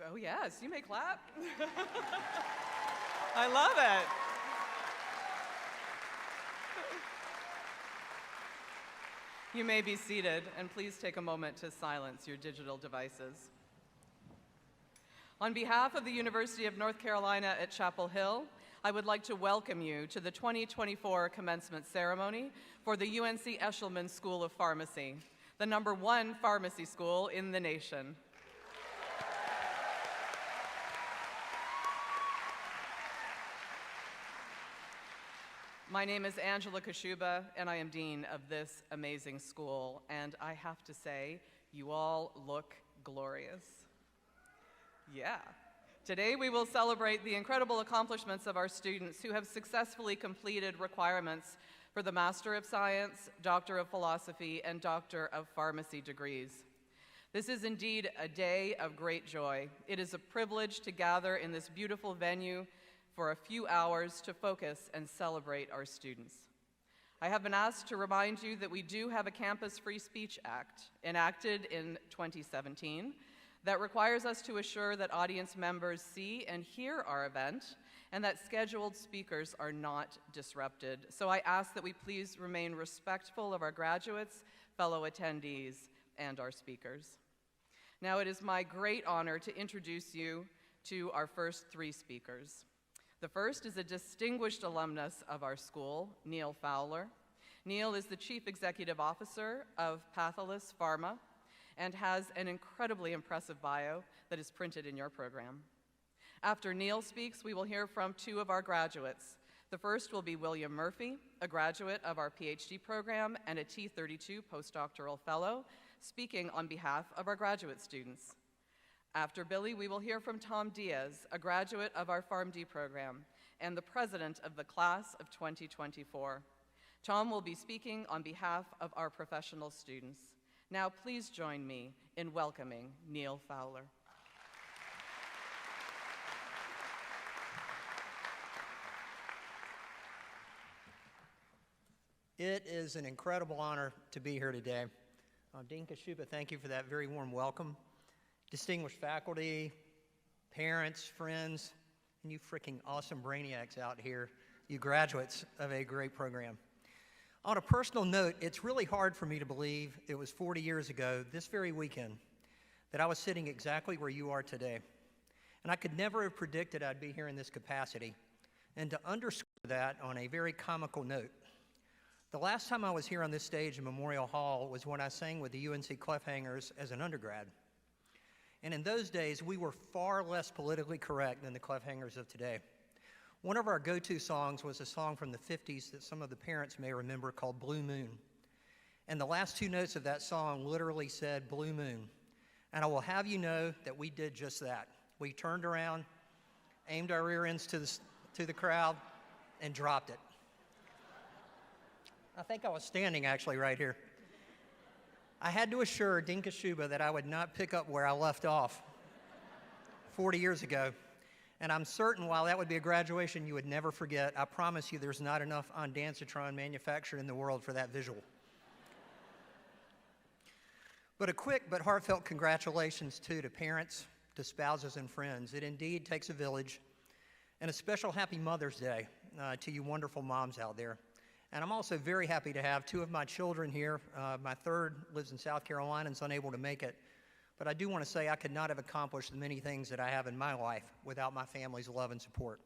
Oh yes, you may clap. I love it. You may be seated, and please take a moment to silence your digital devices. On behalf of the University of North Carolina at Chapel Hill, I would like to welcome you to the 2024 commencement ceremony for the UNC Eshelman School of Pharmacy, the #1 pharmacy school in the nation. My name is Angela Kashuba, and I am dean of this amazing school, and I have to say, you all look glorious. Yeah. Today we will celebrate the incredible accomplishments of our students who have successfully completed requirements for the Master of Science, Doctor of Philosophy, and Doctor of Pharmacy degrees. This is indeed a day of great joy. It is a privilege to gather in this beautiful venue for a few hours to focus and celebrate our students. I have been asked to remind you that we do have a Campus Free Speech Act enacted in 2017 that requires us to assure that audience members see and hear our event and that scheduled speakers are not disrupted. So I ask that we please remain respectful of our graduates, fellow attendees, and our speakers. Now it is my great honor to introduce you to our first 3 speakers. The first is a distinguished alumnus of our school, Neal Fowler. Neal is the Chief Executive Officer of Patholus Pharma and has an incredibly impressive bio that is printed in your program. After Neal speaks, we will hear from 2 of our graduates. The first will be William Murphy, a graduate of our PhD program and a T32 postdoctoral fellow, speaking on behalf of our graduate students. After Billy, we will hear from Tom Diaz, a graduate of our PharmD program and the president of the class of 2024. Tom will be speaking on behalf of our professional students. Now please join me in welcoming Neal Fowler. It is an incredible honor to be here today. Dean Kashuba, thank you for that very warm welcome. Distinguished faculty, parents, friends, and you freaking awesome brainiacs out here, you graduates of a great program. On a personal note, it's really hard for me to believe it was 40 years ago, this very weekend, that I was sitting exactly where you are today. And I could never have predicted I'd be here in this capacity. And to underscore that on a very comical note, the last time I was here on this stage in Memorial Hall was when I sang with the UNC Cliffhangers as an undergrad. And in those days, we were far less politically correct than the Cliffhangers of today. One of our go-to songs was a song from the 50s that some of the parents may remember called Blue Moon. And the last 2 notes of that song literally said Blue Moon. And I will have you know that we did just that. We turned around, aimed our rear ends to the crowd, and dropped it. I think I was standing actually right here. I had to assure Dean Kashuba that I would not pick up where I left off 40 years ago. And I'm certain while that would be a graduation you would never forget, I promise you there's not enough on Dancitron manufactured in the world for that visual. But a quick but heartfelt congratulations too to parents, to spouses and friends. It indeed takes a village. And a special happy Mother's Day to you wonderful moms out there. And I'm also very happy to have 2 of my children here. My third lives in South Carolina and is unable to make it. But I do want to say I could not have accomplished the many things that I have in my life without my family's love and support.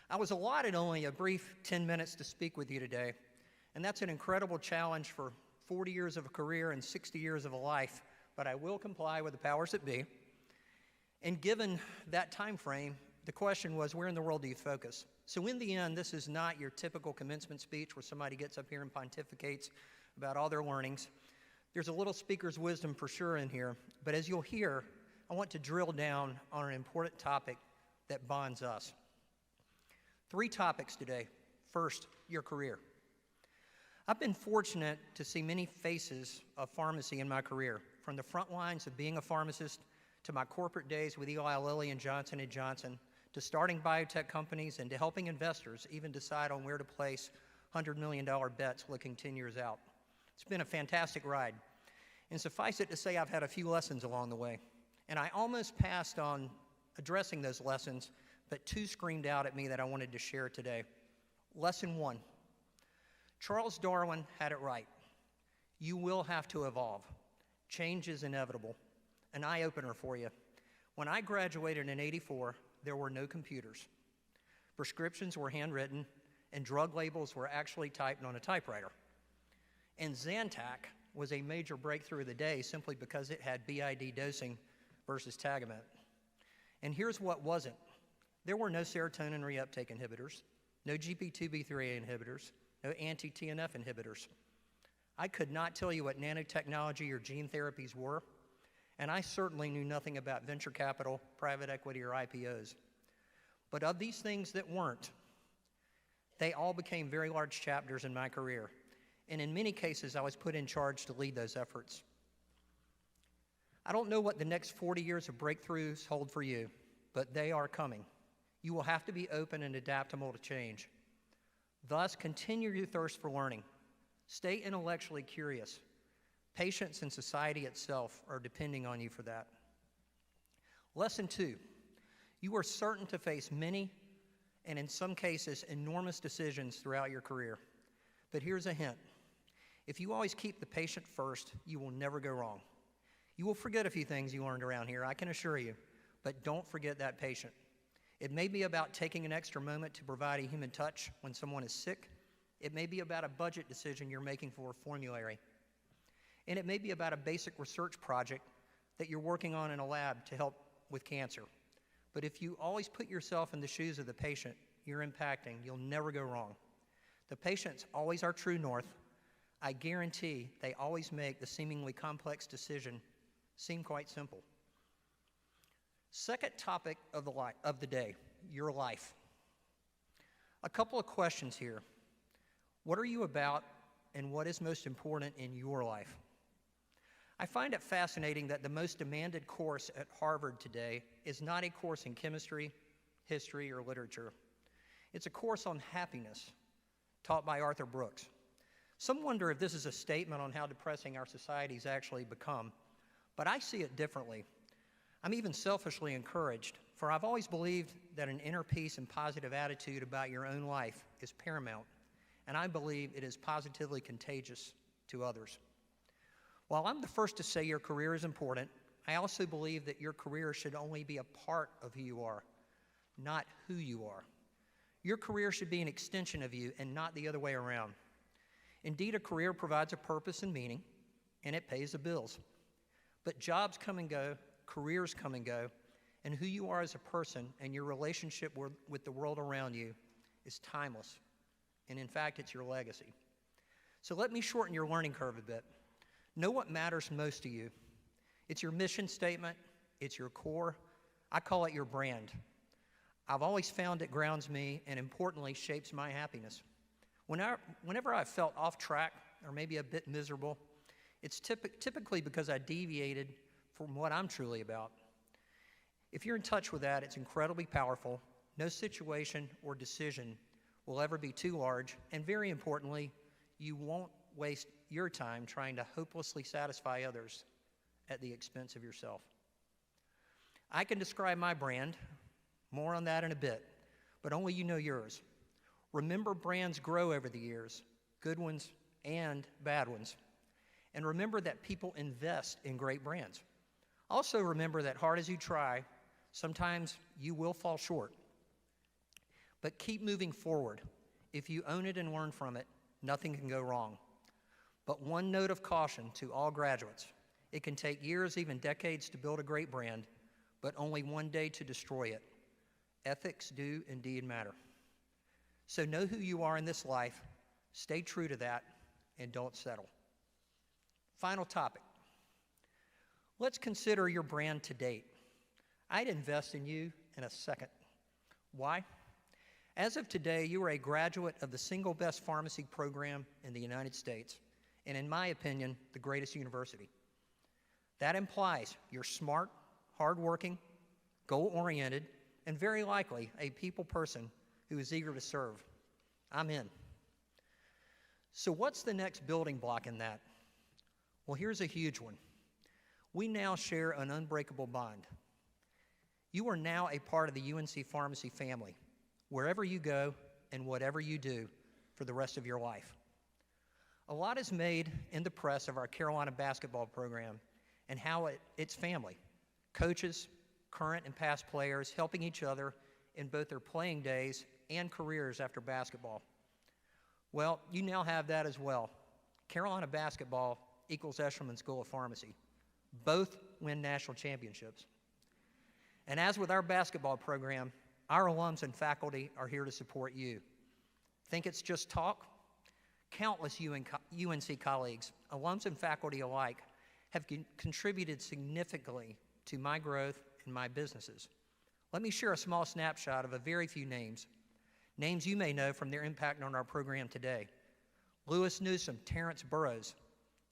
I was allotted only a brief 10 minutes to speak with you today, and that's an incredible challenge for 40 years of a career and 60 years of a life, but I will comply with the powers that be. And given that time frame, the question was, where in the world do you focus? So in the end, this is not your typical commencement speech where somebody gets up here and pontificates about all their learnings. There's a little speaker's wisdom for sure in here, but as you'll hear, I want to drill down on an important topic that bonds us. 3 topics today. First, your career. I've been fortunate to see many faces of pharmacy in my career, from the front lines of being a pharmacist to my corporate days with Eli Lilly and Johnson & Johnson, to starting biotech companies and to helping investors even decide on where to place $100 million bets looking 10 years out. It's been a fantastic ride. And suffice it to say, I've had a few lessons along the way. And I almost passed on addressing those lessons, but two screamed out at me that I wanted to share today. Lesson 1. Charles Darwin had it right. You will have to evolve. Change is inevitable. An eye-opener for you. When I graduated in '84, there were no computers. Prescriptions were handwritten, and drug labels were actually typed on a typewriter. And Zantac was a major breakthrough of the day simply because it had BID dosing versus Tagamet. And here's what wasn't. There were no serotonin reuptake inhibitors, no GP2B3A inhibitors, no anti-TNF inhibitors. I could not tell you what nanotechnology or gene therapies were, and I certainly knew nothing about venture capital, private equity, or IPOs. But of these things that weren't, they all became very large chapters in my career. And in many cases, I was put in charge to lead those efforts. I don't know what the next 40 years of breakthroughs hold for you, but they are coming. You will have to be open and adaptable to change. Thus, continue your thirst for learning. Stay intellectually curious. Patience and society itself are depending on you for that. Lesson 2. You are certain to face many, and in some cases, enormous decisions throughout your career. But here's a hint. If you always keep the patient first, you will never go wrong. You will forget a few things you learned around here, I can assure you, but don't forget that patient. It may be about taking an extra moment to provide a human touch when someone is sick. It may be about a budget decision you're making for a formulary. And it may be about a basic research project that you're working on in a lab to help with cancer. But if you always put yourself in the shoes of the patient you're impacting, you'll never go wrong. The patients always are true north. I guarantee they always make the seemingly complex decision seem quite simple. Second topic of the day, your life. A couple of questions here. What are you about, and what is most important in your life? I find it fascinating that the most demanded course at Harvard today is not a course in chemistry, history, or literature. It's a course on happiness, taught by Arthur Brooks. Some wonder if this is a statement on how depressing our society's actually become, but I see it differently. I'm even selfishly encouraged, for I've always believed that an inner peace and positive attitude about your own life is paramount, and I believe it is positively contagious to others. While I'm the first to say your career is important, I also believe that your career should only be a part of who you are, not who you are. Your career should be an extension of you and not the other way around. Indeed, a career provides a purpose and meaning, and it pays the bills. But jobs come and go, careers come and go, and who you are as a person and your relationship with the world around you is timeless. And in fact, it's your legacy. So let me shorten your learning curve a bit. Know what matters most to you. It's your mission statement, it's your core. I call it your brand. I've always found it grounds me and importantly shapes my happiness. Whenever I've felt off track or maybe a bit miserable, it's typically because I deviated from what I'm truly about. If you're in touch with that, it's incredibly powerful. No situation or decision will ever be too large, and very importantly, you won't waste your time trying to hopelessly satisfy others at the expense of yourself. I can describe my brand, more on that in a bit, but only you know yours. Remember, brands grow over the years, good ones and bad ones. And remember that people invest in great brands. Also remember that hard as you try, sometimes you will fall short. But keep moving forward. If you own it and learn from it, nothing can go wrong. But one note of caution to all graduates. It can take years, even decades, to build a great brand, but only one day to destroy it. Ethics do indeed matter. So know who you are in this life, stay true to that, and don't settle. Final topic. Let's consider your brand to date. I'd invest in you in a second. Why? As of today, you are a graduate of the single best pharmacy program in the United States, and in my opinion, the greatest university. That implies you're smart, hardworking, goal-oriented, and very likely a people person who is eager to serve. I'm in. So what's the next building block in that? Well, here's a huge one. We now share an unbreakable bond. You are now a part of the UNC Pharmacy family, wherever you go and whatever you do for the rest of your life. A lot is made in the press of our Carolina basketball program and how it's family, coaches, current and past players helping each other in both their playing days and careers after basketball. Well, you now have that as well. Carolina basketball equals Eshelman School of Pharmacy. Both win national championships. And as with our basketball program, our alums and faculty are here to support you. Think it's just talk? Countless UNC colleagues, alums and faculty alike, have contributed significantly to my growth and my businesses. Let me share a small snapshot of a very few names. Names you may know from their impact on our program today. Lewis Newsom, Terrence Burrows.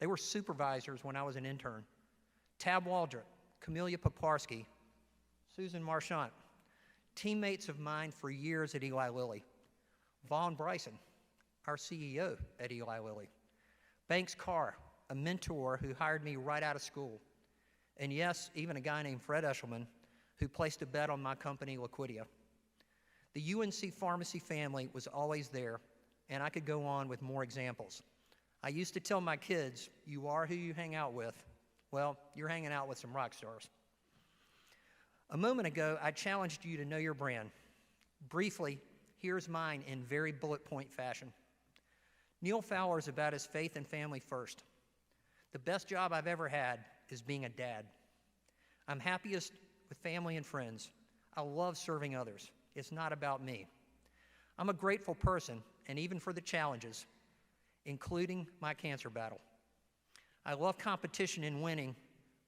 They were supervisors when I was an intern. Tab Waldrop, Camelia Poparski, Susan Marchant, teammates of mine for years at Eli Lilly. Vaughn Bryson, our CEO at Eli Lilly. Banks Carr, a mentor who hired me right out of school. And yes, even a guy named Fred Eshelman, who placed a bet on my company, Liquidia. The UNC Pharmacy family was always there, and I could go on with more examples. I used to tell my kids, you are who you hang out with. Well, you're hanging out with some rock stars. A moment ago, I challenged you to know your brand. Briefly, here's mine in very bullet point fashion. Neal Fowler is about his faith and family first. The best job I've ever had is being a dad. I'm happiest with family and friends. I love serving others. It's not about me. I'm a grateful person, and even for the challenges, including my cancer battle. I love competition and winning,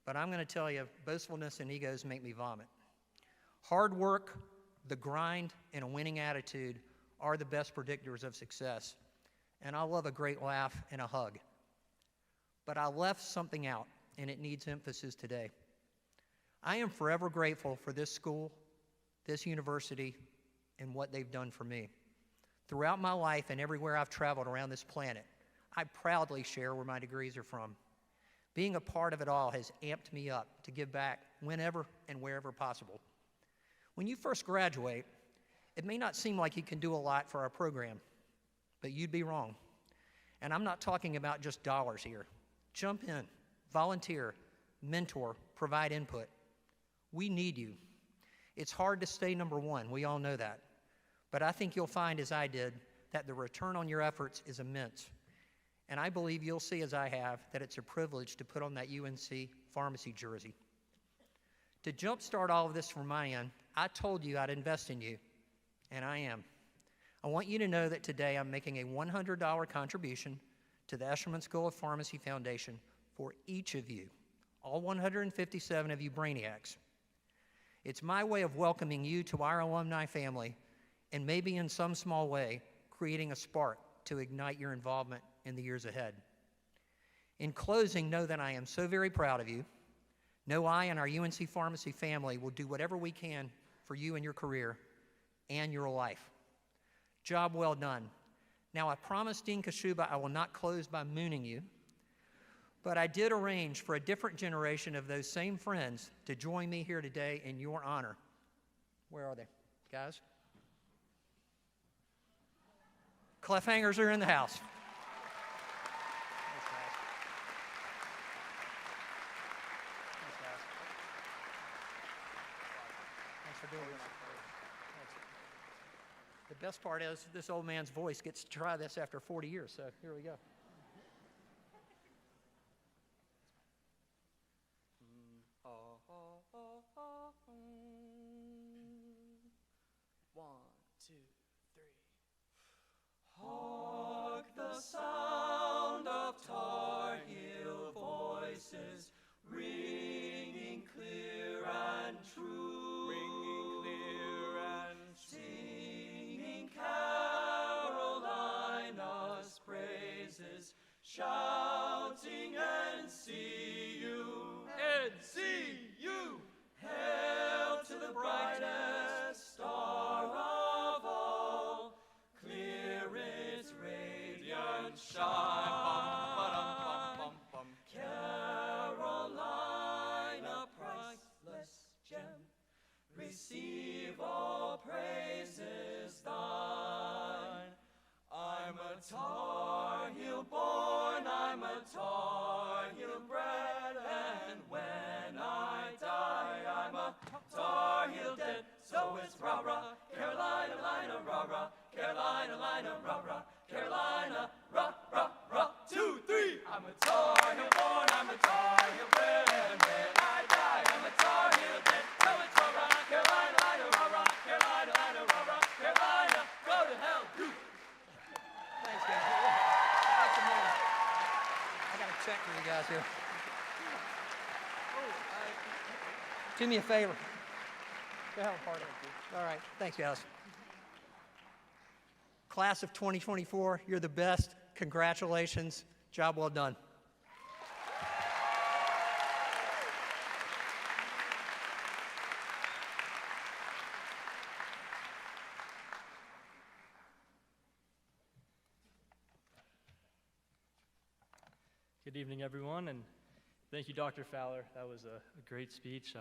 but I'm going to tell you, boastfulness and egos make me vomit. Hard work, the grind, and a winning attitude are the best predictors of success. And I love a great laugh and a hug. But I left something out, and it needs emphasis today. I am forever grateful for this school, this university, and what they've done for me. Throughout my life and everywhere I've traveled around this planet, I proudly share where my degrees are from. Being a part of it all has amped me up to give back whenever and wherever possible. When you first graduate, it may not seem like you can do a lot for our program, but you'd be wrong. And I'm not talking about just dollars here. Jump in, volunteer, mentor, provide input. We need you. It's hard to stay number one, we all know that. But I think you'll find, as I did, that the return on your efforts is immense. And I believe you'll see, as I have, that it's a privilege to put on that UNC Pharmacy jersey. To jumpstart all of this from my end, I told you I'd invest in you, and I am. I want you to know that today I'm making a $100 contribution to the Eshelman School of Pharmacy Foundation for each of you, all 157 of you brainiacs. It's my way of welcoming you to our alumni family, and maybe in some small way, creating a spark to ignite your involvement in the years ahead. In closing, know that I am so very proud of you. Know I and our UNC Pharmacy family will do whatever we can for you in your career and your life. Job well done. Now, I promised Dean Kashuba I will not close by mooning you, but I did arrange for a different generation of those same friends to join me here today in your honor. Where are they, guys? Cliffhangers are in the house. Thanks for doing this. The best part is this old man's voice gets to try this after 40 years, so here we go. One, two, three. Hark the sound of Tar Heel voices, ringing clear and true, Ringing clear and singing Carolina's praises, shouting NCU, NCU, hail to the brightest star of all, clear its radiant shine. Carolina Do me a favor. Go have a party. All right, thanks, guys. Class of 2024, you're the best. Congratulations. Job well done. Good evening, everyone, and thank you, Dr. Fowler. That was a great speech.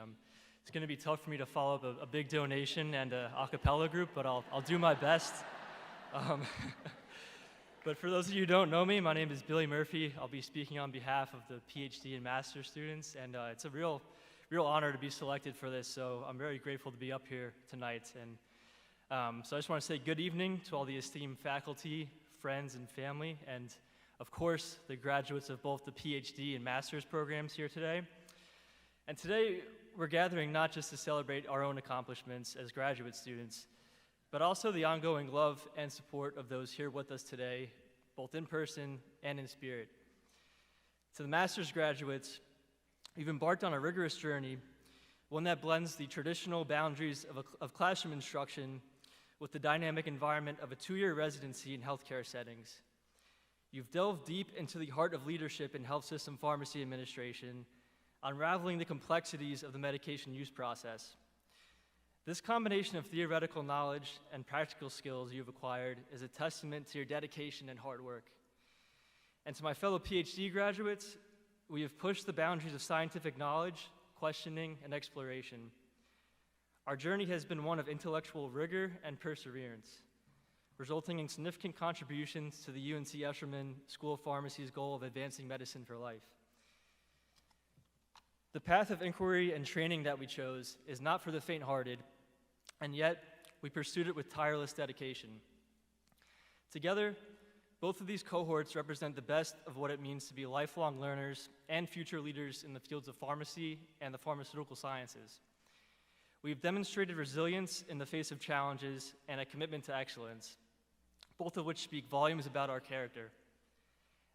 It's going to be tough for me to follow up a big donation and an a cappella group, but I'll do my best. But for those of you who don't know me, my name is Billy Murphy. I'll be speaking on behalf of the PhD and master's students, and it's a real honor to be selected for this, so I'm very grateful to be up here tonight. And so I just want to say good evening to all the esteemed faculty, friends, and family, and of course, the graduates of both the PhD and master's programs here today. And today, we're gathering not just to celebrate our own accomplishments as graduate students, but also the ongoing love and support of those here with us today, both in person and in spirit. To the master's graduates, we've embarked on a rigorous journey, one that blends the traditional boundaries of classroom instruction with the dynamic environment of a 2-year residency in healthcare settings. You've delved deep into the heart of leadership in health system pharmacy administration, unraveling the complexities of the medication use process. This combination of theoretical knowledge and practical skills you've acquired is a testament to your dedication and hard work. And to my fellow PhD graduates, we have pushed the boundaries of scientific knowledge, questioning, and exploration. Our journey has been one of intellectual rigor and perseverance, resulting in significant contributions to the UNC Eshelman School of Pharmacy's goal of advancing medicine for life. The path of inquiry and training that we chose is not for the faint-hearted, and yet we pursued it with tireless dedication. Together, both of these cohorts represent the best of what it means to be lifelong learners and future leaders in the fields of pharmacy and the pharmaceutical sciences. We've demonstrated resilience in the face of challenges and a commitment to excellence, both of which speak volumes about our character.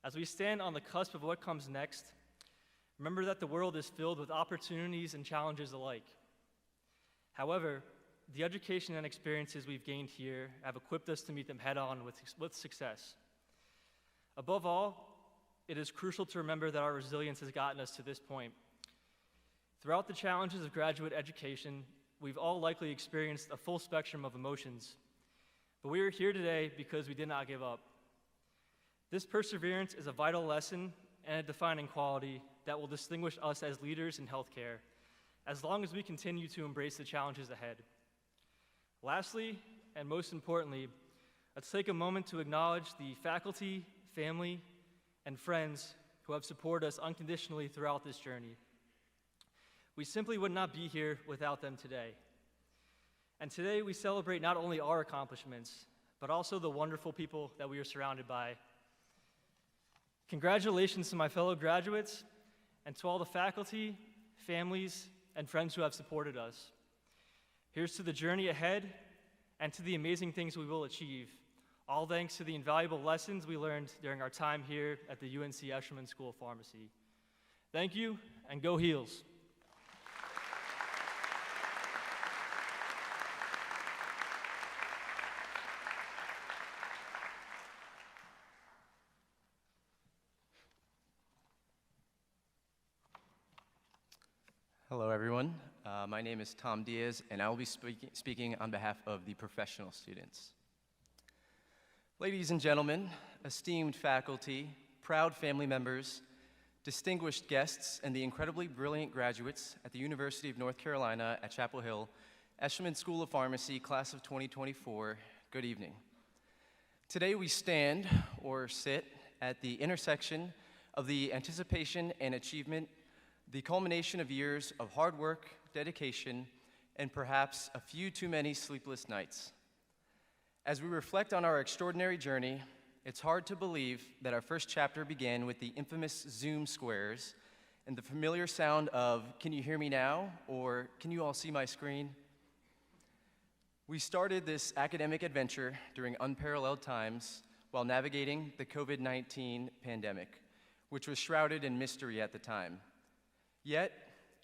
As we stand on the cusp of what comes next, remember that the world is filled with opportunities and challenges alike. However, the education and experiences we've gained here have equipped us to meet them head-on with success. Above all, it is crucial to remember that our resilience has gotten us to this point. Throughout the challenges of graduate education, we've all likely experienced a full spectrum of emotions, but we are here today because we did not give up. This perseverance is a vital lesson and a defining quality that will distinguish us as leaders in healthcare, as long as we continue to embrace the challenges ahead. Lastly, and most importantly, let's take a moment to acknowledge the faculty, family, and friends who have supported us unconditionally throughout this journey. We simply would not be here without them today. And today we celebrate not only our accomplishments, but also the wonderful people that we are surrounded by. Congratulations to my fellow graduates and to all the faculty, families, and friends who have supported us. Here's to the journey ahead and to the amazing things we will achieve, all thanks to the invaluable lessons we learned during our time here at the UNC Eshelman School of Pharmacy. Thank you, and go Heels. Hello, everyone. My name is Tom Diaz, and I will be speaking on behalf of the professional students. Ladies and gentlemen, esteemed faculty, proud family members, distinguished guests, and the incredibly brilliant graduates at the University of North Carolina at Chapel Hill, Eshelman School of Pharmacy, class of 2024, good evening. Today we stand, or sit, at the intersection of the anticipation and achievement, the culmination of years of hard work, dedication, and perhaps a few too many sleepless nights. As we reflect on our extraordinary journey, it's hard to believe that our first chapter began with the infamous Zoom squares and the familiar sound of, "Can you hear me now?" or "Can you all see my screen?" We started this academic adventure during unparalleled times while navigating the COVID-19 pandemic, which was shrouded in mystery at the time. Yet,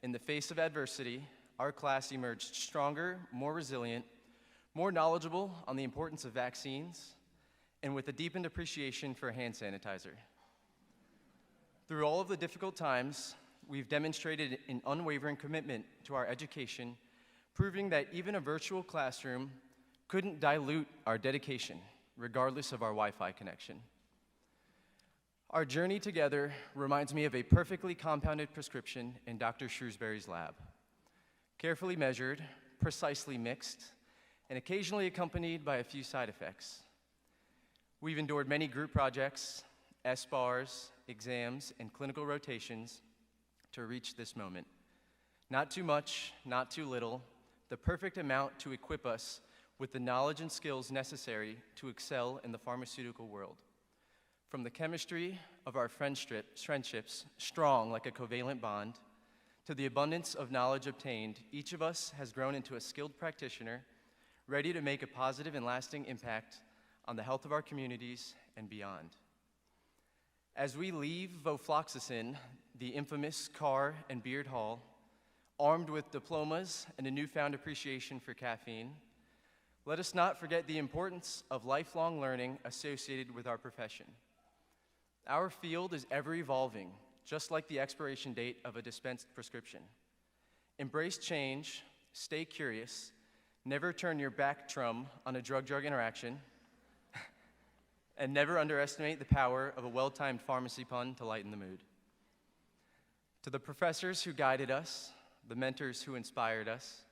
in the face of adversity, our class emerged stronger, more resilient, more knowledgeable on the importance of vaccines, and with a deepened appreciation for hand sanitizer. Through all of the difficult times, we've demonstrated an unwavering commitment to our education, proving that even a virtual classroom couldn't dilute our dedication, regardless of our Wi-Fi connection. Our journey together reminds me of a perfectly compounded prescription in Dr. Shrewsbury's lab. Carefully measured, precisely mixed, and occasionally accompanied by a few side effects. We've endured many group projects, S-bars, exams, and clinical rotations to reach this moment. Not too much, not too little, the perfect amount to equip us with the knowledge and skills necessary to excel in the pharmaceutical world. From the chemistry of our friendships, strong like a covalent bond, to the abundance of knowledge obtained, each of us has grown into a skilled practitioner, ready to make a positive and lasting impact on the health of our communities and beyond. As we leave Vofloxacin, the infamous car and beard hall, armed with diplomas and a newfound appreciation for caffeine, let us not forget the importance of lifelong learning associated with our profession. Our field is ever evolving, just like the expiration date of a dispensed prescription. Embrace change, stay curious, never turn your back trum on a drug-drug interaction, and never underestimate the power of a well-timed pharmacy pun to lighten the mood. To the professors who guided us, the mentors who inspired us,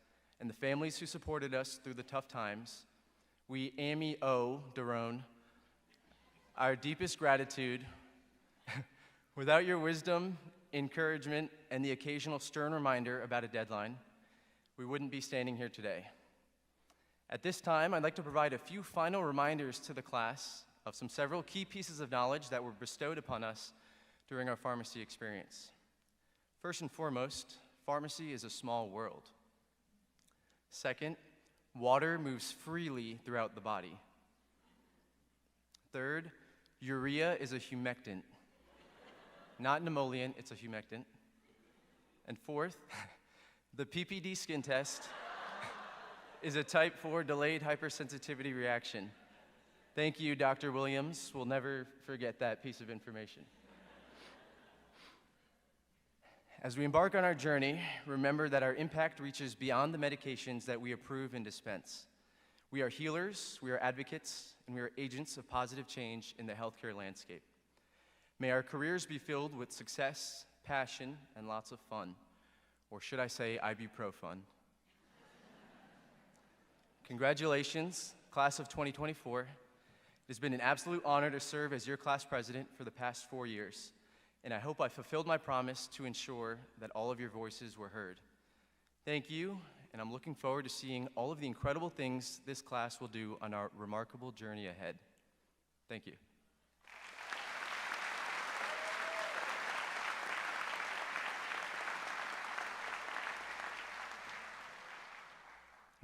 and the families who supported us through the tough times, we owe Daron our deepest gratitude. Without your wisdom, encouragement, and the occasional stern reminder about a deadline, we wouldn't be standing here today. At this time, I'd like to provide a few final reminders to the class of several key pieces of knowledge that were bestowed upon us during our pharmacy experience. First and foremost, pharmacy is a small world. Second, water moves freely throughout the body. Third, urea is a humectant. Not an emollient, it's a humectant. And fourth, the PPD skin test is a type 4 delayed hypersensitivity reaction. Thank you, Dr. Williams. We'll never forget that piece of information. As we embark on our journey, remember that our impact reaches beyond the medications that we approve and dispense. We are healers, we are advocates, and we are agents of positive change in the healthcare landscape. May our careers be filled with success, passion, and lots of fun. Or should I say, ibuprofen. Congratulations, class of 2024. It has been an absolute honor to serve as your class president for the past 4 years, and I hope I fulfilled my promise to ensure that all of your voices were heard. Thank you, and I'm looking forward to seeing all of the incredible things this class will do on our remarkable journey ahead. Thank you.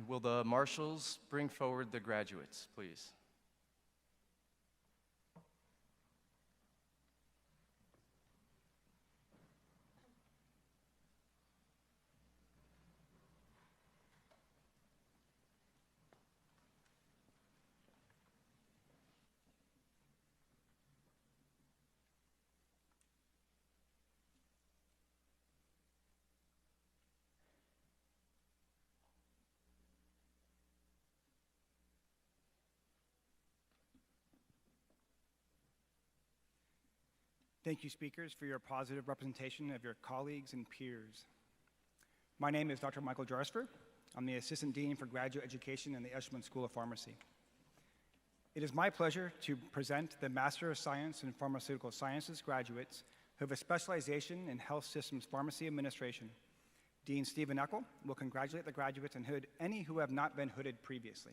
Will the marshals bring forward the graduates, please? Thank you, speakers, for your positive representation of your colleagues and peers. My name is Dr. Michael Jarsfer. I'm the Assistant Dean for Graduate Education in the Eshelman School of Pharmacy. It is my pleasure to present the Master of Science in Pharmaceutical Sciences graduates who have a specialization in health systems pharmacy administration. Dean Stephen Eckel will congratulate the graduates and hood any who have not been hooded previously.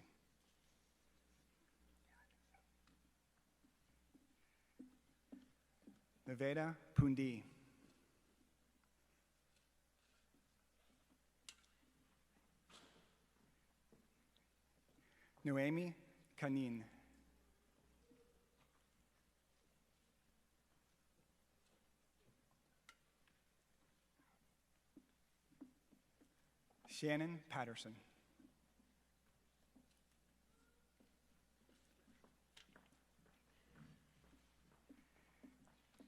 Niveda Pundi. Noemi Kanin. Shannon Patterson.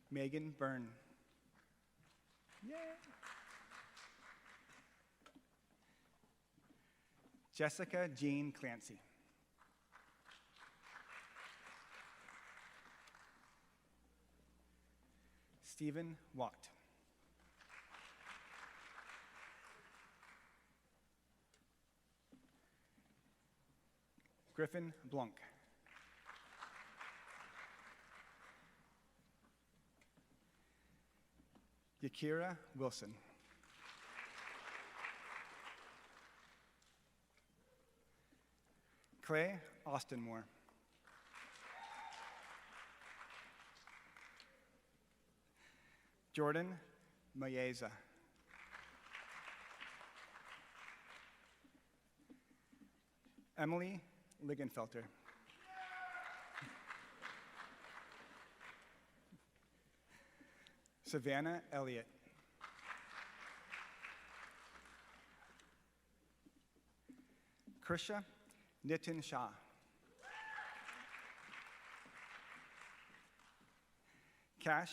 Megan Byrne. Yay. Jessica Jean Clancy. Stephen Watt. Griffin Blanc. Yakira Wilson. Clay Austinmore. Jordan Mayeza. Emily Ligenfelter. Savannah Elliott. Krisha Nitin Shah. Cash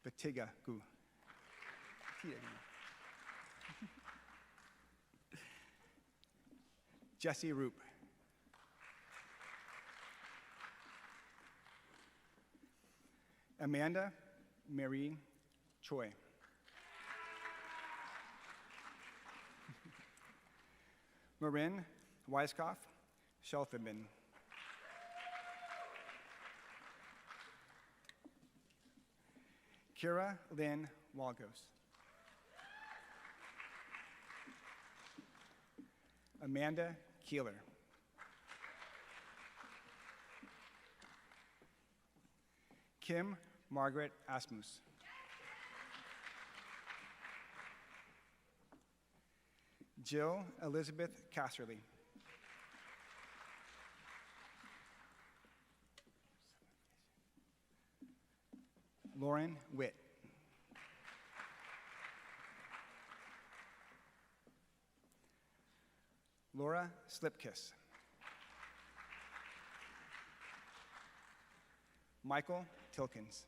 Batigagu. Jesse Roop. Amanda Marie Choi. Marin Weiskopf Schelfenben. Kira Lynn Walgos. Amanda Keeler. Kim Margaret Asmus. Jill Elizabeth Casserly. Lauren Witt. Laura Slipkiss. Michael Tilkins.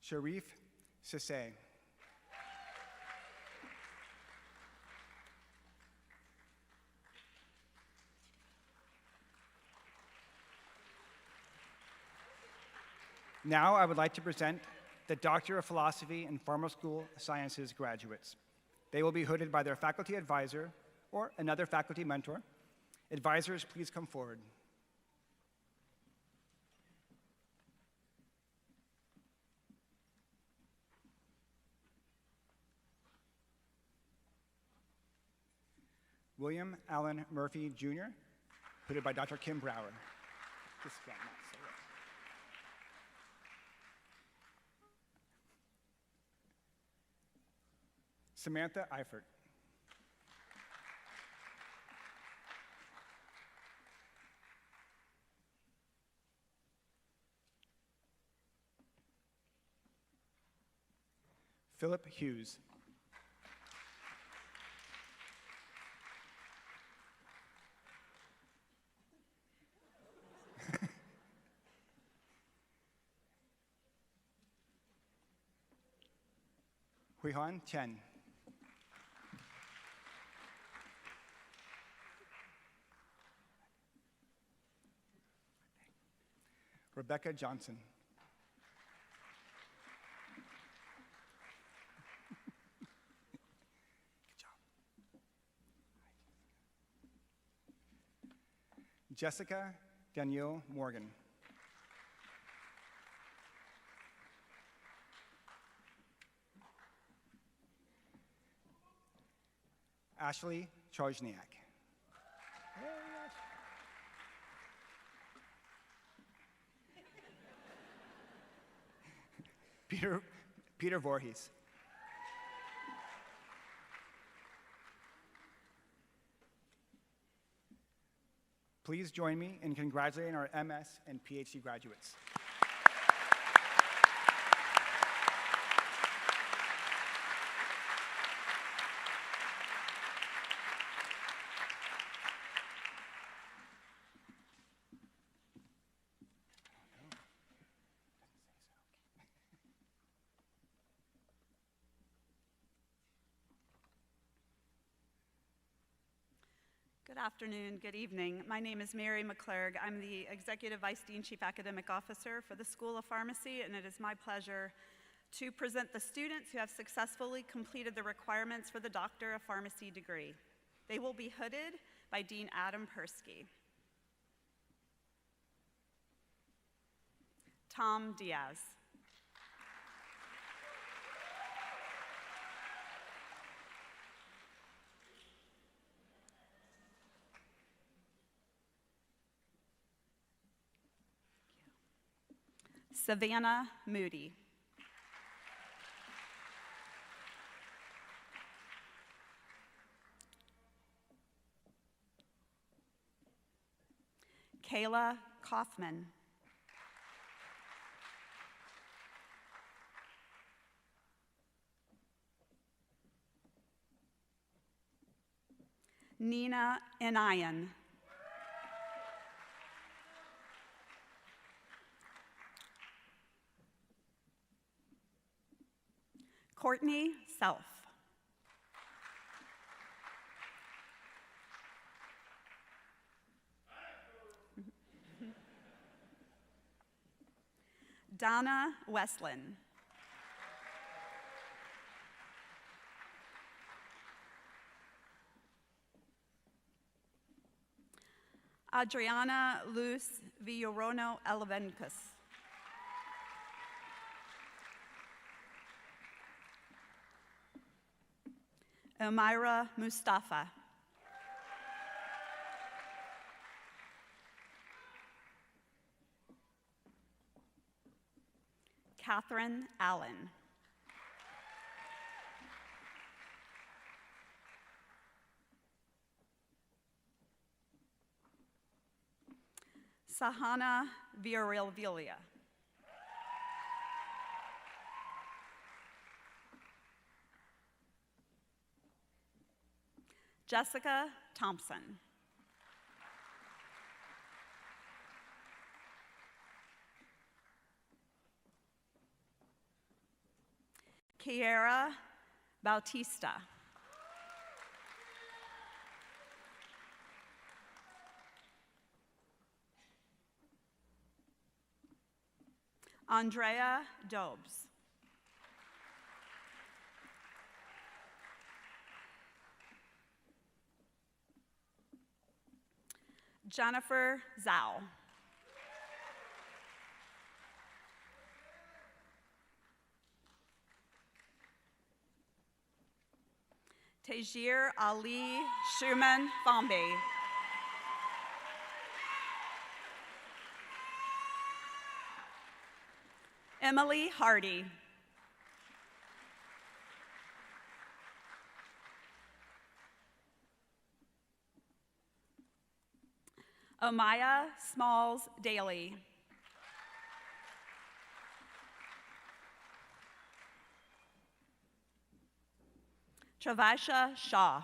Sharif Sisse. Now I would like to present the Doctor of Philosophy and Pharmaceutical Sciences graduates. They will be hooded by their faculty advisor or another faculty mentor. Advisors, please come forward. William Allen Murphy, Jr., hooded by Dr. Kim Brower. This guy, not so well. Samantha Eifert. Philip Hughes. Huihan Chen. Rebecca Johnson. Good job. Jessica Danielle Morgan. Ashley Charjniak. Peter Voorhees. Please join me in congratulating our MS and PhD graduates. afternoon, good evening. My name is Mary McClurg. I'm the Executive Vice Dean Chief Academic Officer for the School of Pharmacy, and it is my pleasure to present the students who have successfully completed the requirements for the Doctor of Pharmacy degree. They will be hooded by Dean Adam Persky. Tom Diaz. Savannah Moody. Kayla Kaufman. Nina Inayan. Courtney Self. Donna Westland. Adriana Luz Villorono Elevencus. Elmira Mustafa. Catherine Allen. Sahana Villarreal. Jessica Thompson. Kiera Bautista. Andrea Dobes. Jennifer Zhao. Tajir Ali Shuman Fombe. Emily Hardy. Amaya Smalls Daly. Travisha Shaw.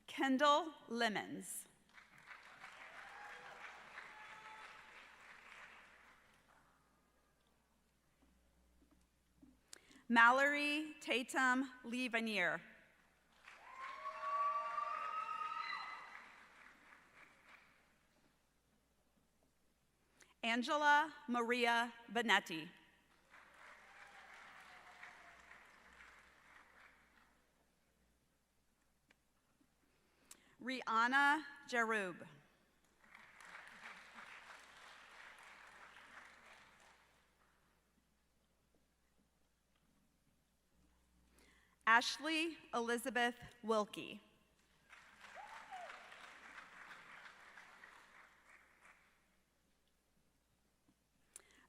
Kendall Lemons. Mallory Tatum Levanier. Angela Maria Benetti. Rihanna Jarub. Ashley Elizabeth Wilkie.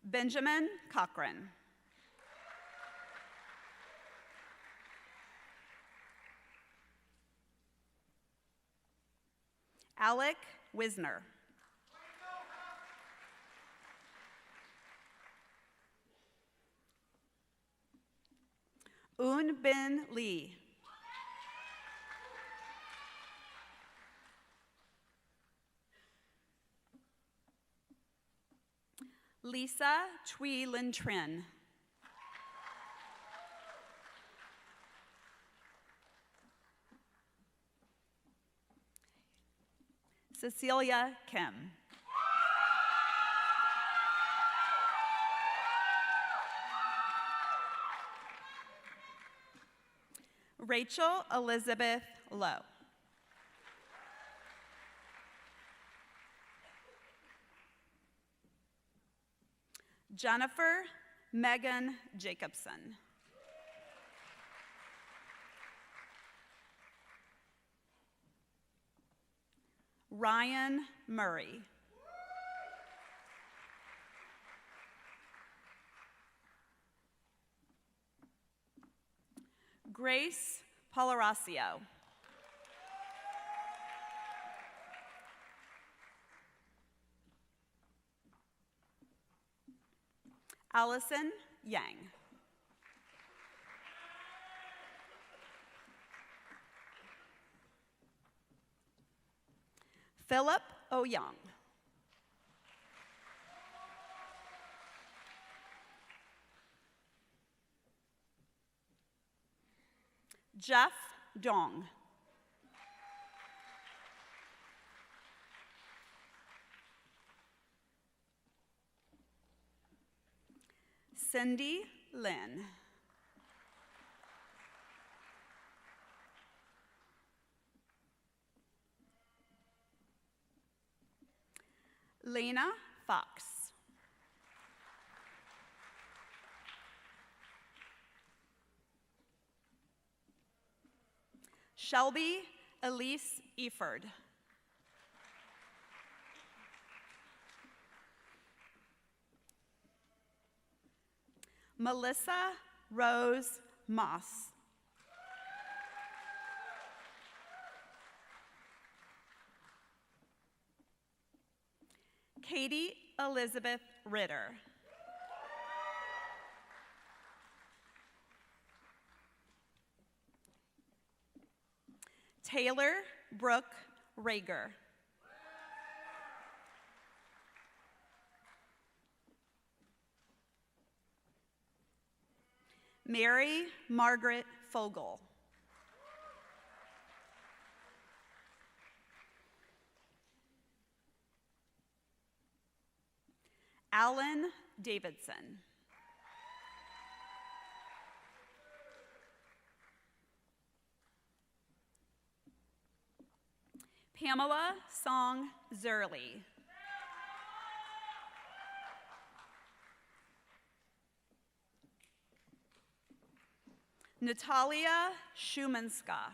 Benjamin Cochran. Alec Wisner. Un Bin Lee. Lisa Tui Lin Trin. Cecilia Kim. Rachel Elizabeth Lowe. Jennifer Megan Jacobson. Ryan Murray. Grace Palaracio. Allison Yang. Philip O'Young. Jeff Dong. Cindy Lynn. Lena Fox. Shelby Elise Eford. Melissa Rose Moss. Katie Elizabeth Ritter. Taylor Brooke Rager. Mary Margaret Fogel. Alan Davidson. Pamela Song Zerly. Natalia Shumanska.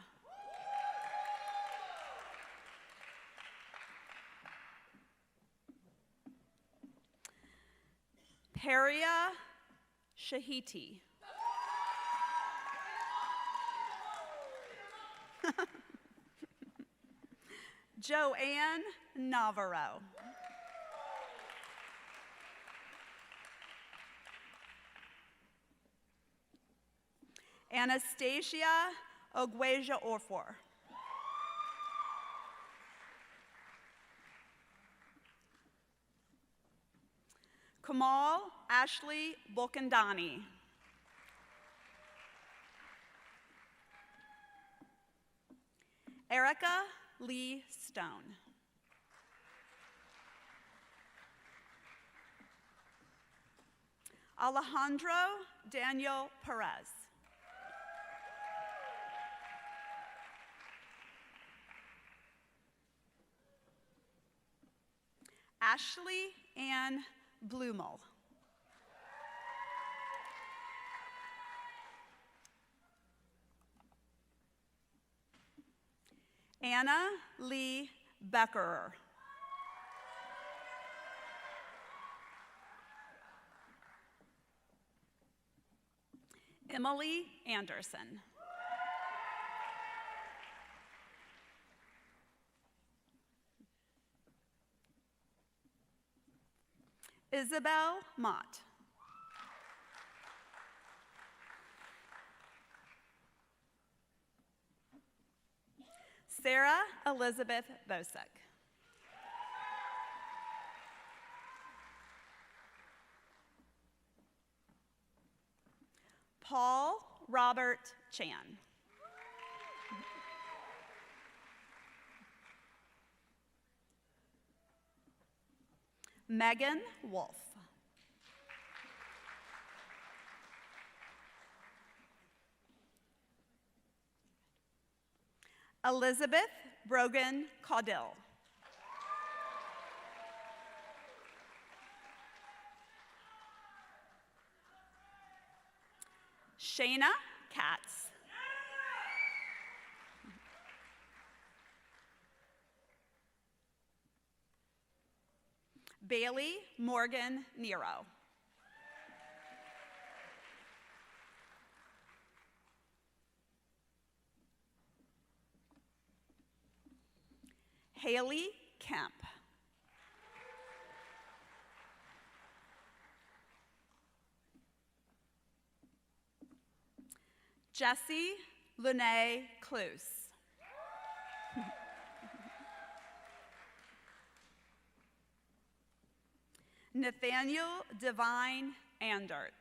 Peria Shahiti. Joanne Navarro. Anastasia Ogweja Orfor. Kamal Ashley Bulkandani. Erica Lee Stone. Alejandro Daniel Perez. Ashley Ann Blumel. Anna Lee Beckerer. Emily Anderson. Isabel Mott. Sarah Elizabeth Bosek. Paul Robert Chan. Megan Wolf. Elizabeth Brogan Caudill. Shayna Katz. Bailey Morgan Nero. Haley Kemp. Jessie Lene Cluse. Nathaniel Divine Andert.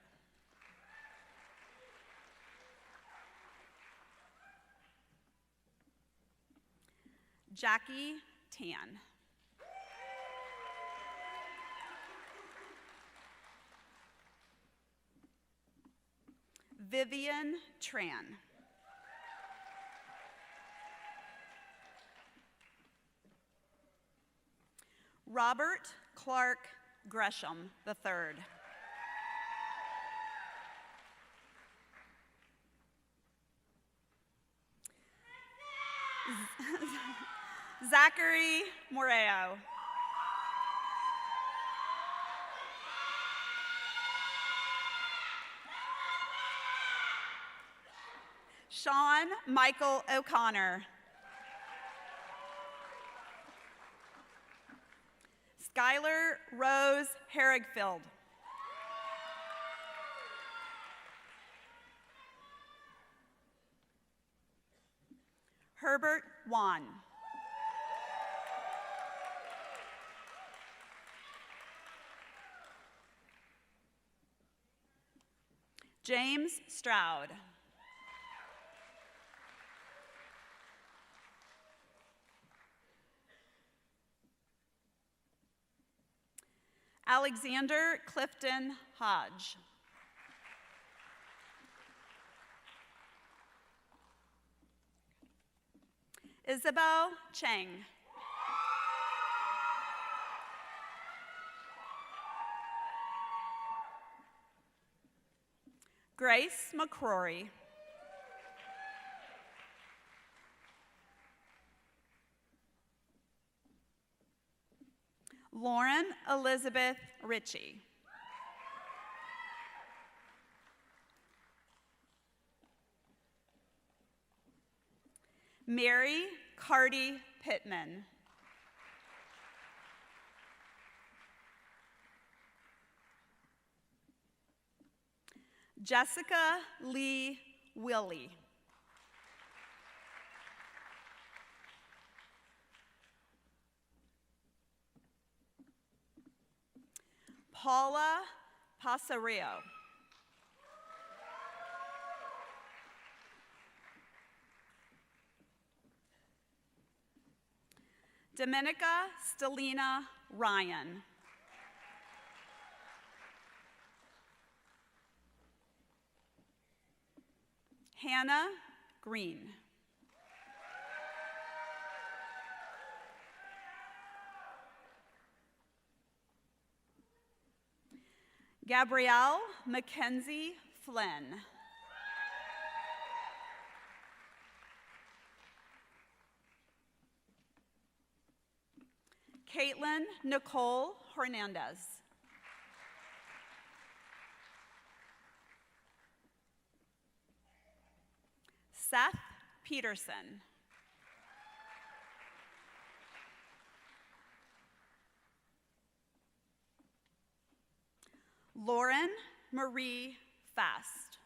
Jackie Tan. Vivian Tran. Robert Clark Gresham III. Zachary Moreo. Sean Michael O'Connor. Skylar Rose Herrigfield. Herbert Wan. James Stroud. Alexander Clifton Hodge. Isabel Cheng. Grace McCrory. Lauren Elizabeth Ritchie. Mary Cardi Pittman. Jessica Lee Willie. Paula Pasario. Dominica Stelina Ryan. Hannah Green. Gabrielle Mackenzie Flynn. Caitlin Nicole Hernandez. Seth Peterson. Lauren Marie Fast.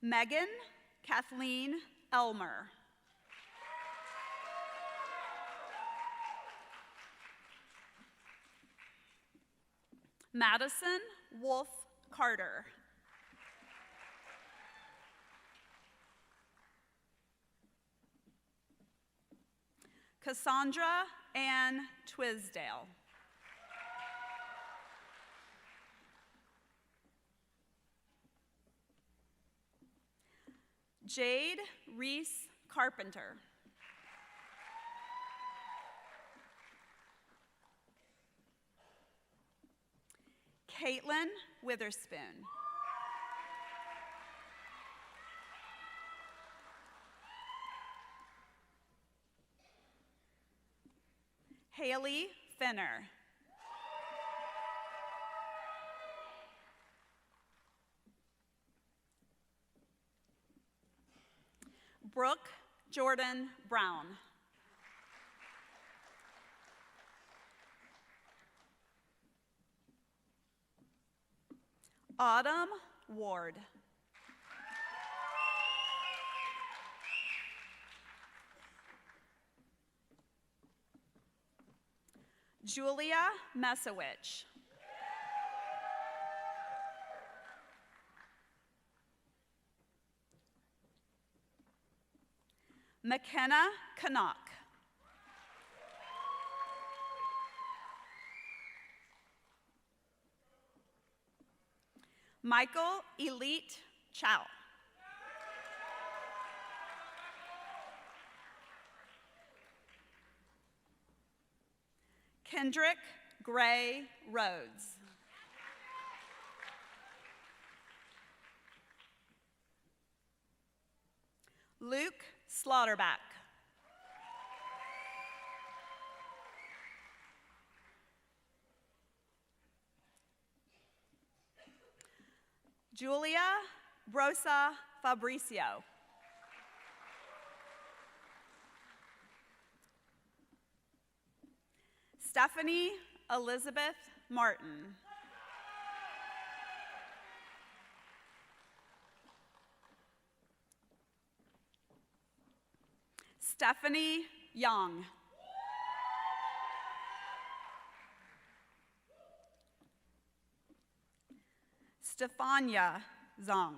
Megan Kathleen Elmer. Madison Wolf Carter. Cassandra Ann Twisdale. Jade Reese Carpenter. Caitlin Witherspoon. Haley Finner. Brooke Jordan Brown. Autumn Ward. Julia Mesowich. McKenna Canuck. Michael Elite Chow. Kendrick Gray Rhodes. Luke Slaughterback. Julia Brosa Fabricio. Stephanie Elizabeth Martin. Stephanie Young. Stefania Zong.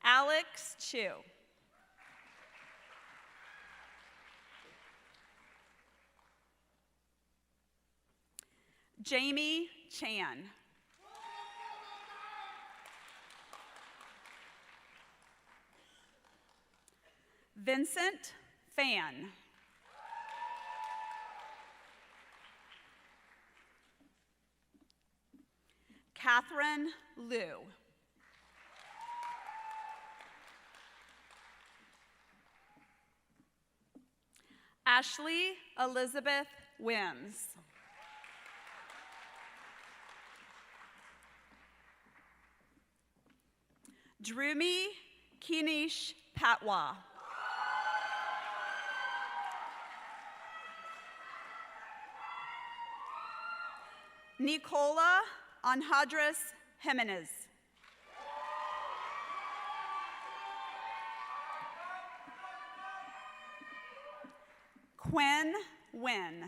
Alex Chu. Jamie Chan. Vincent Fan. Catherine Liu. Ashley Elizabeth Wims. Drumi Kinish Patwa. Nicola Anhadras Jimenez. Quinn Wynn.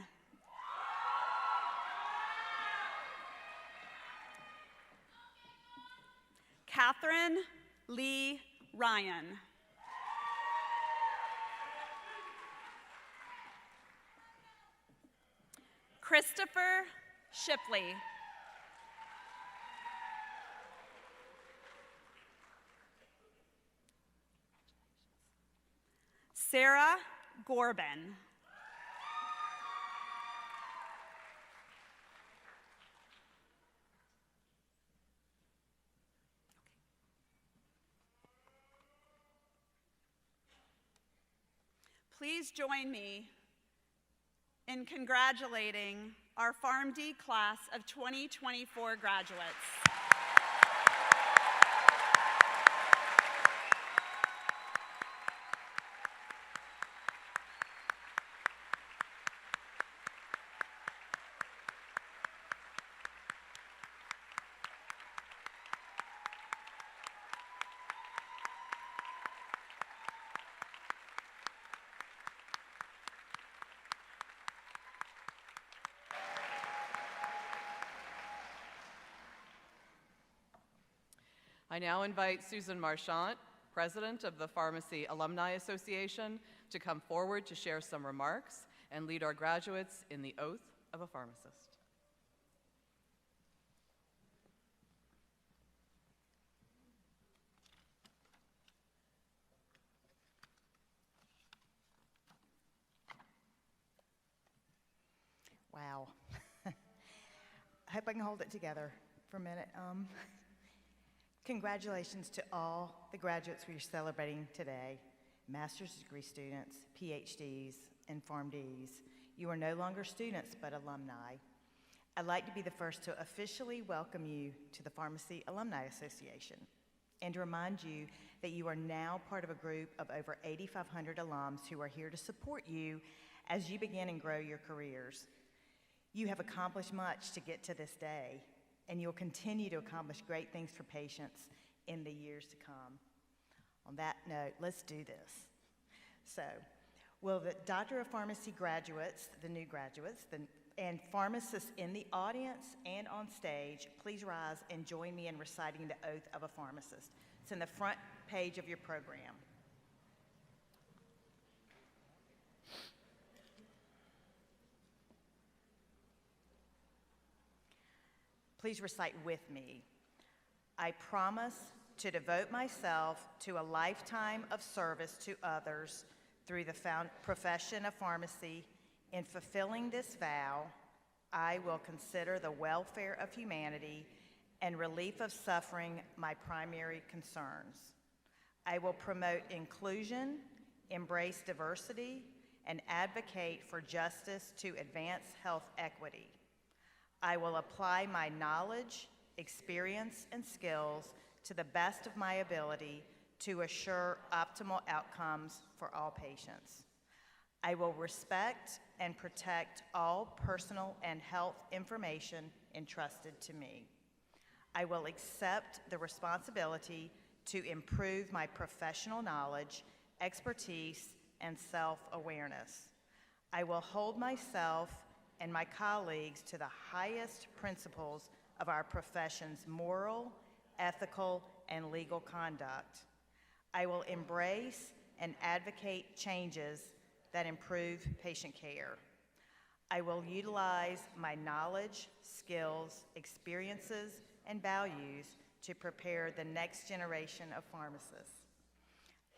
Catherine Lee Ryan. Christopher Shipley. Sarah Gorban. Please join me in congratulating our PharmD class of 2024 graduates. I now invite Susan Marchant, President of the Pharmacy Alumni Association, to come forward to share some remarks and lead our graduates in the oath of a pharmacist. Wow. I hope I can hold it together for a minute. Congratulations to all the graduates we are celebrating today, master's degree students, PhDs, and PharmDs. You are no longer students, but alumni. I'd like to be the first to officially welcome you to the Pharmacy Alumni Association and to remind you that you are now part of a group of over 8,500 alums who are here to support you as you begin and grow your careers. You have accomplished much to get to this day, and you'll continue to accomplish great things for patients in the years to come. On that note, let's do this. So, will the Doctor of Pharmacy graduates, the new graduates, and pharmacists in the audience and on stage, please rise and join me in reciting the oath of a pharmacist. It's in the front page of your program. Please recite with me. I promise to devote myself to a lifetime of service to others through the profession of pharmacy. In fulfilling this vow, I will consider the welfare of humanity and relief of suffering my primary concerns. I will promote inclusion, embrace diversity, and advocate for justice to advance health equity. I will apply my knowledge, experience, and skills to the best of my ability to assure optimal outcomes for all patients. I will respect and protect all personal and health information entrusted to me. I will accept the responsibility to improve my professional knowledge, expertise, and self-awareness. I will hold myself and my colleagues to the highest principles of our profession's moral, ethical, and legal conduct. I will embrace and advocate changes that improve patient care. I will utilize my knowledge, skills, experiences, and values to prepare the next generation of pharmacists.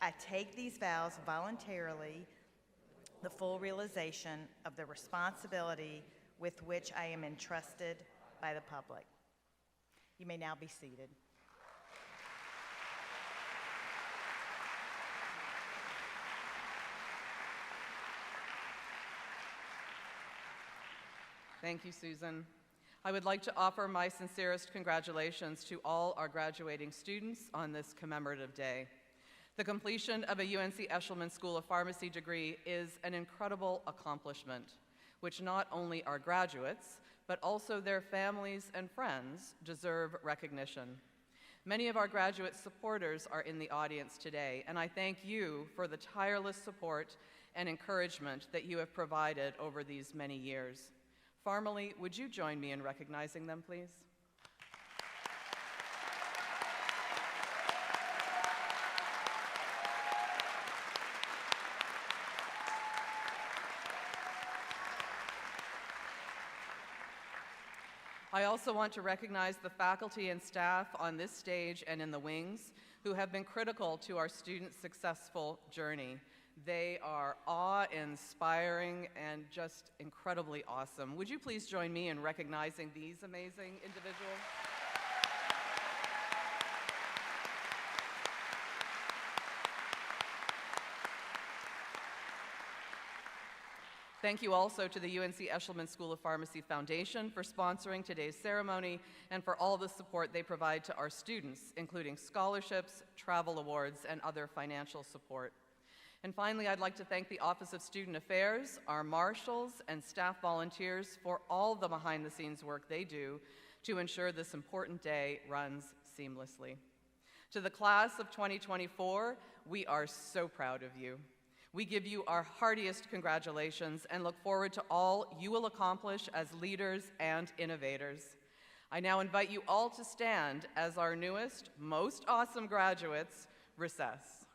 I take these vows voluntarily, the full realization of the responsibility with which I am entrusted by the public. You may now be seated. Thank you, Susan. I would like to offer my sincerest congratulations to all our graduating students on this commemorative day. The completion of a UNC Eshelman School of Pharmacy degree is an incredible accomplishment, which not only our graduates, but also their families and friends deserve recognition. Many of our graduate supporters are in the audience today, and I thank you for the tireless support and encouragement that you have provided over these many years. Formally, would you join me in recognizing them, please? I also want to recognize the faculty and staff on this stage and in the wings who have been critical to our students' successful journey. They are awe-inspiring and just incredibly awesome. Would you please join me in recognizing these amazing individuals? Thank you also to the UNC Eshelman School of Pharmacy Foundation for sponsoring today's ceremony and for all the support they provide to our students, including scholarships, travel awards, and other financial support. And finally, I'd like to thank the Office of Student Affairs, our marshals, and staff volunteers for all the behind-the-scenes work they do to ensure this important day runs seamlessly. To the class of 2024, we are so proud of you. We give you our heartiest congratulations and look forward to all you will accomplish as leaders and innovators. I now invite you all to stand as our newest, most awesome graduates recess.